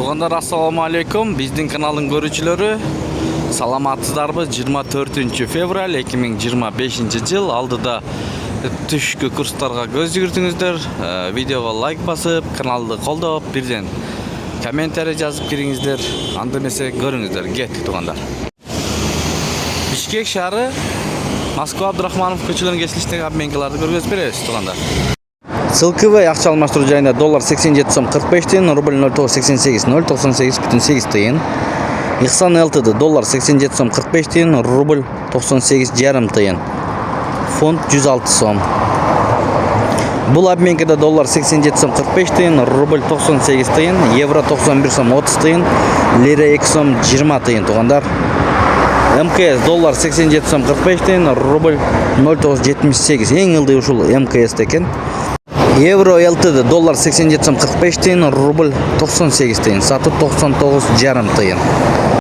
Туғандар, ассаламу алейкум. Биздин каналдын көрүүчүлөрү, саламатсыздарбы? 24 февраль 2025 жыл. Алдыда түшкү курстарга көз жүгүртүңүздөр. Видеого лайк басып, каналды колдоп, бирден комментарий жазып кириңиздер. Анда эмесе көрүңүздөр. Кеттик туғандар. Бишкек шаары, Москва Абдрахманов көчөлөрүнүн кесилишиндеги обменкаларды көргөзүп беребиз туғандар. СЛКВ акча алмаштыруу жайында доллар 87 сом 45 тыйын, рубль 0.98 0.98,8 тыйын. Ихсан ЛТД доллар 87 сом 45 тыйын, рубль 98,5 тыйын. Фунт 106 сом. Бул обменкада доллар 87 сом 45 тыйын, рубль 98 тыйын, евро 91 сом 30 тыйын, лира 2 сом 20 тыйын туғандар. МКС доллар 87 сом 45 тыйын, рубль 0.78. Эң ылдый ушул МКС экен. Евро ЛТД доллар 87 сом 45 тыйын, рубль 98 тыйын, сатып 99,5 тыйын.